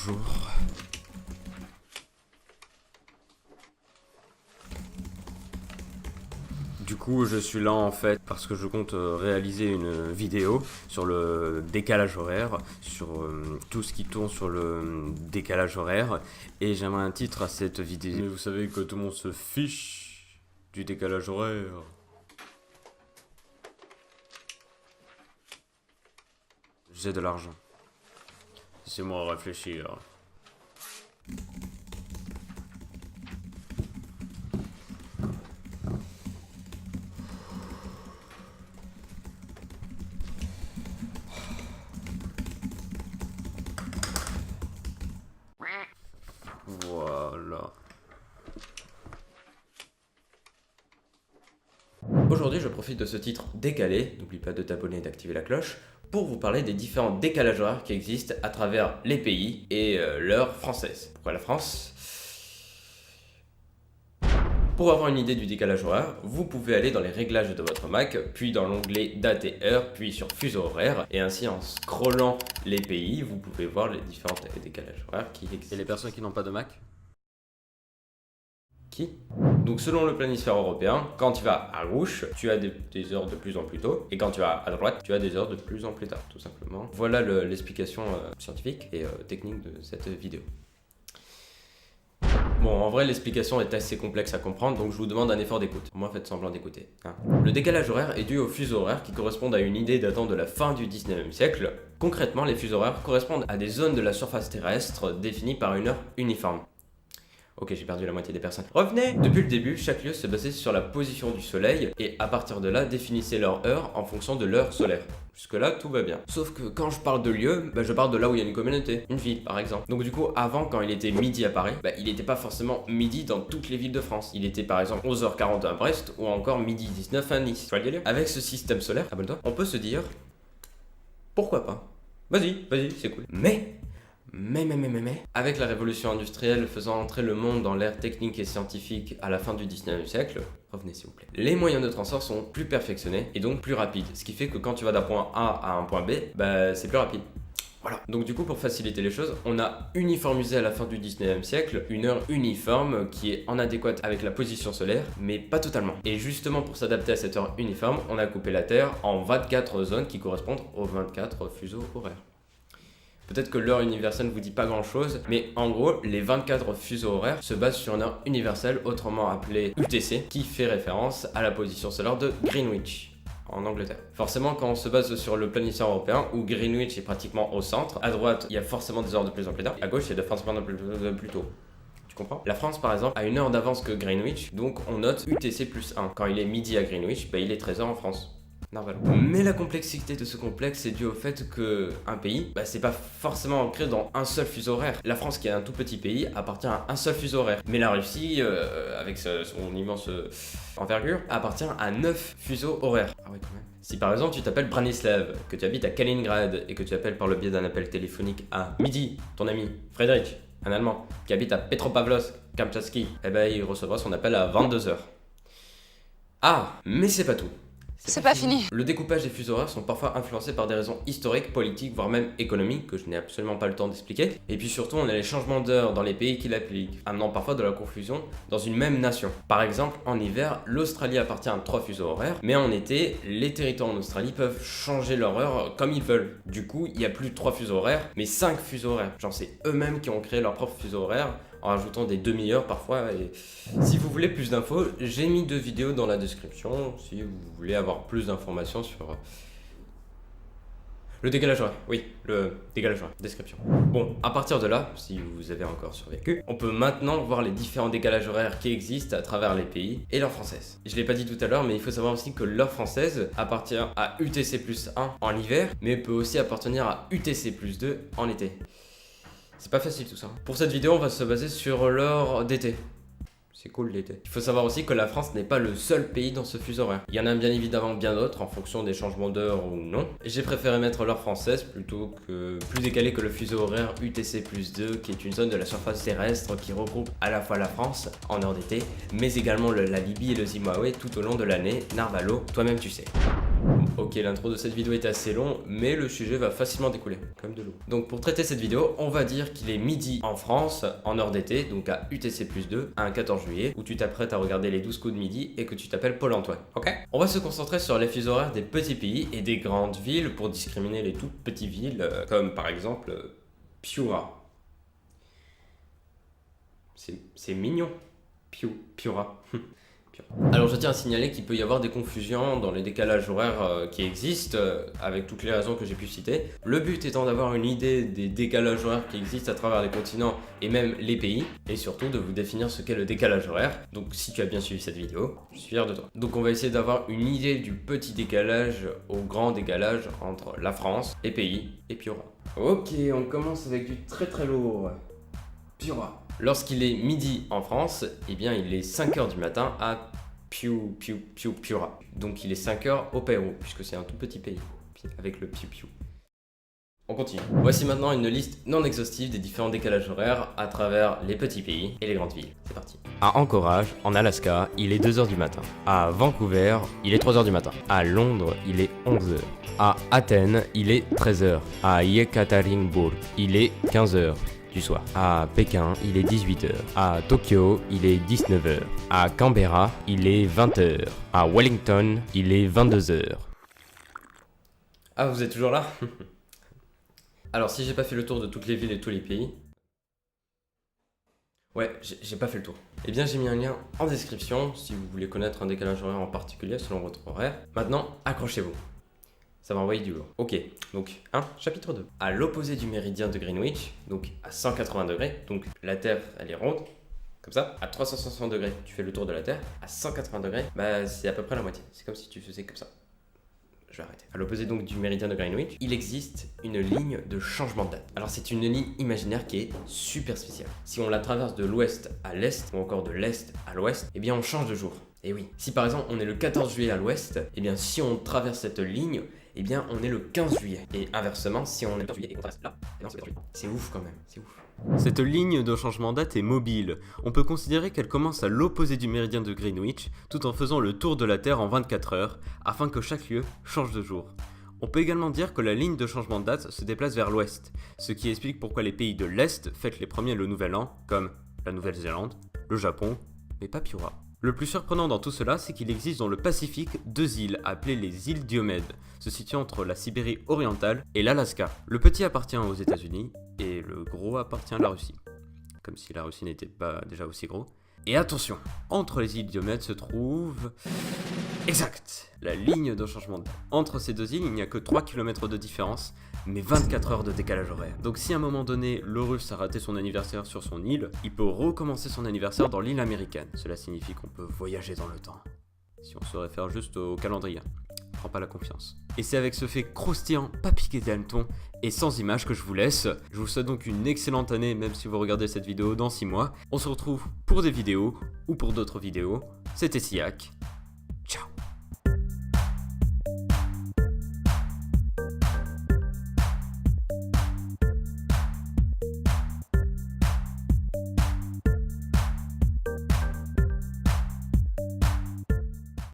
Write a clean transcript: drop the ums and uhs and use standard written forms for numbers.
Bonjour. Du coup, je suis là en fait parce que je compte réaliser une vidéo sur le décalage horaire, sur tout ce qui tourne sur le décalage horaire, et j'aimerais un titre à cette vidéo. Mais vous savez que tout le monde se fiche du décalage horaire. J'ai de l'argent. Laissez-moi réfléchir. Voilà. Aujourd'hui, je profite de ce titre décalé, n'oublie pas de t'abonner et d'activer la cloche, pour vous parler des différents décalages horaires qui existent à travers les pays et l'heure française. Pourquoi la France ? Pour avoir une idée du décalage horaire, vous pouvez aller dans les réglages de votre Mac, puis dans l'onglet date et heure, puis sur fuseau horaire, et ainsi en scrollant les pays, vous pouvez voir les différents décalages horaires qui existent. Et les personnes qui n'ont pas de Mac ? Donc selon le planisphère européen, quand tu vas à gauche, tu as des heures de plus en plus tôt, et quand tu vas à droite, tu as des heures de plus en plus tard, tout simplement. Voilà l'explication scientifique et technique de cette vidéo. Bon, en vrai, l'explication est assez complexe à comprendre, donc je vous demande un effort d'écoute. Au moins, faites semblant d'écouter. Le décalage horaire est dû aux fuseaux horaires qui correspondent à une idée datant de la fin du 19e siècle. Concrètement, les fuseaux horaires correspondent à des zones de la surface terrestre définies par une heure uniforme. Ok, j'ai perdu la moitié des personnes. Revenez! Depuis le début, chaque lieu se basait sur la position du soleil et à partir de là, définissait leur heure en fonction de l'heure solaire. Jusque-là, tout va bien. Sauf que quand je parle de lieu, je parle de là où il y a une communauté, une ville par exemple. Donc du coup, avant, quand il était midi à Paris, il n'était pas forcément midi dans toutes les villes de France. Il était par exemple 11h40 à Brest ou encore midi 19 à Nice. Tu vois le délire? Avec ce système solaire, abonne-toi, on peut se dire, pourquoi pas? Vas-y, c'est cool. Mais, avec la révolution industrielle faisant entrer le monde dans l'ère technique et scientifique à la fin du 19e siècle, revenez s'il vous plaît, les moyens de transport sont plus perfectionnés et donc plus rapides. Ce qui fait que quand tu vas d'un point A à un point B, c'est plus rapide. Voilà. Donc du coup, pour faciliter les choses, on a uniformisé à la fin du 19e siècle une heure uniforme qui est en adéquate avec la position solaire, mais pas totalement. Et justement pour s'adapter à cette heure uniforme, on a coupé la Terre en 24 zones qui correspondent aux 24 fuseaux horaires. Peut-être que l'heure universelle ne vous dit pas grand chose, mais en gros, les 24 fuseaux horaires se basent sur une heure universelle, autrement appelée UTC, qui fait référence à la position solaire de Greenwich, en Angleterre. Forcément, quand on se base sur le planisphère européen, où Greenwich est pratiquement au centre, à droite, il y a forcément des heures de plus en plus tard, à gauche, il y a forcément de plus tôt. Tu comprends? La France, par exemple, a une heure d'avance que Greenwich, donc on note UTC plus 1. Quand il est midi à Greenwich, il est 13h en France. Normal. Mais la complexité de ce complexe est due au fait qu'un pays, c'est pas forcément ancré dans un seul fuseau horaire. La France, qui est un tout petit pays, appartient à un seul fuseau horaire. Mais la Russie, avec son immense envergure, appartient à 9 fuseaux horaires. Ah ouais, quand même. Si par exemple tu t'appelles Branislav, que tu habites à Kaliningrad et que tu appelles par le biais d'un appel téléphonique à midi ton ami Frédéric, un Allemand, qui habite à Petropavlovsk-Kamtchatsky, il recevra son appel à 22h. Ah, mais c'est pas tout. C'est pas fini. Le découpage des fuseaux horaires sont parfois influencés par des raisons historiques, politiques, voire même économiques, que je n'ai absolument pas le temps d'expliquer. Et puis surtout, on a les changements d'heure dans les pays qui l'appliquent, amenant parfois de la confusion dans une même nation. Par exemple, en hiver, l'Australie appartient à 3 fuseaux horaires, mais en été, les territoires en Australie peuvent changer leur heure comme ils veulent. Du coup, il n'y a plus 3 fuseaux horaires, mais 5 fuseaux horaires. Genre, c'est eux-mêmes qui ont créé leur propre fuseau horaire, en rajoutant des demi-heures parfois. Et si vous voulez plus d'infos, j'ai mis 2 vidéos dans la description si vous voulez avoir plus d'informations sur le décalage horaire. Oui, le décalage horaire, description. Bon, à partir de là, si vous avez encore survécu, on peut maintenant voir les différents décalages horaires qui existent à travers les pays et l'heure française. Je l'ai pas dit tout à l'heure, mais il faut savoir aussi que l'heure française appartient à UTC plus 1 en hiver, mais peut aussi appartenir à UTC plus 2 en été. C'est pas facile tout ça. Pour cette vidéo, on va se baser sur l'heure d'été. C'est cool l'été. Il faut savoir aussi que la France n'est pas le seul pays dans ce fuseau horaire. Il y en a bien évidemment bien d'autres en fonction des changements d'heure ou non. J'ai préféré mettre l'heure française plutôt que plus décalé que le fuseau horaire UTC plus 2 qui est une zone de la surface terrestre qui regroupe à la fois la France en heure d'été mais également la Libye et le Zimbabwe tout au long de l'année. Narvalo, toi-même tu sais. Ok, l'intro de cette vidéo est assez long, mais le sujet va facilement découler, comme de l'eau. Donc pour traiter cette vidéo, on va dire qu'il est midi en France, en heure d'été, donc à UTC+2, un 14 juillet, où tu t'apprêtes à regarder les 12 coups de midi et que tu t'appelles Paul-Antoine, ok? On va se concentrer sur les fuseaux horaires des petits pays et des grandes villes pour discriminer les toutes petites villes, comme par exemple Piura. C'est mignon, Piura. Alors je tiens à signaler qu'il peut y avoir des confusions dans les décalages horaires qui existent, avec toutes les raisons que j'ai pu citer. Le but étant d'avoir une idée des décalages horaires qui existent à travers les continents et même les pays, et surtout de vous définir ce qu'est le décalage horaire. Donc si tu as bien suivi cette vidéo, je suis fier de toi. Donc on va essayer d'avoir une idée du petit décalage au grand décalage entre la France, les pays et Piura. Ok, on commence avec du très très lourd. Piura. Lorsqu'il est midi en France, eh bien il est 5h du matin à Piura. Donc il est 5h au Pérou, puisque c'est un tout petit pays, avec le piu. On continue. Voici maintenant une liste non exhaustive des différents décalages horaires à travers les petits pays et les grandes villes. C'est parti. À Anchorage, en Alaska, il est 2h du matin. À Vancouver, il est 3h du matin. À Londres, il est 11h. À Athènes, il est 13h. À Yekaterinbourg, il est 15h. Du soir. À Pékin, il est 18h. À Tokyo, il est 19h. À Canberra, il est 20h. À Wellington, il est 22h. Ah, vous êtes toujours là? Alors, si j'ai pas fait le tour de toutes les villes et tous les pays... Ouais, j'ai pas fait le tour. Eh bien, j'ai mis un lien en description si vous voulez connaître un décalage horaire en particulier selon votre horaire. Maintenant, accrochez-vous. Ça va envoyer du lourd. Ok, donc chapitre 2. À l'opposé du méridien de Greenwich, donc à 180 degrés, donc la Terre elle est ronde, comme ça. À 360 degrés, tu fais le tour de la Terre. À 180 degrés, bah c'est à peu près la moitié. C'est comme si tu faisais comme ça. Je vais arrêter. À l'opposé donc du méridien de Greenwich, il existe une ligne de changement de date. Alors c'est une ligne imaginaire qui est super spéciale. Si on la traverse de l'ouest à l'est, ou encore de l'est à l'ouest, eh bien on change de jour. Et oui, si par exemple on est le 14 juillet à l'ouest, eh bien si on traverse cette ligne, eh bien on est le 15 juillet. Et inversement, si on est le 14 juillet et qu'on traverse là, eh bien c'est le 14 juillet. C'est ouf quand même, c'est ouf. Cette ligne de changement de date est mobile. On peut considérer qu'elle commence à l'opposé du méridien de Greenwich, tout en faisant le tour de la Terre en 24 heures, afin que chaque lieu change de jour. On peut également dire que la ligne de changement de date se déplace vers l'ouest, ce qui explique pourquoi les pays de l'Est fêtent les premiers le Nouvel An, comme la Nouvelle-Zélande, le Japon, mais pas Piura. Le plus surprenant dans tout cela, c'est qu'il existe dans le Pacifique 2 îles appelées les îles Diomède, se situant entre la Sibérie orientale et l'Alaska. Le petit appartient aux États-Unis et le gros appartient à la Russie. Comme si la Russie n'était pas déjà aussi gros. Et attention, entre les îles Diomède se trouve... Exact, la ligne de changement de date. Entre ces 2 îles, il n'y a que 3 km de différence, mais 24 heures de décalage horaire. Donc si à un moment donné, le Russe a raté son anniversaire sur son île, il peut recommencer son anniversaire dans l'île américaine. Cela signifie qu'on peut voyager dans le temps. Si on se réfère juste au calendrier. Prends pas la confiance. Et c'est avec ce fait croustillant, pas piqué d'hameçon et sans image que je vous laisse. Je vous souhaite donc une excellente année, même si vous regardez cette vidéo dans 6 mois. On se retrouve pour des vidéos ou pour d'autres vidéos. C'était Siak.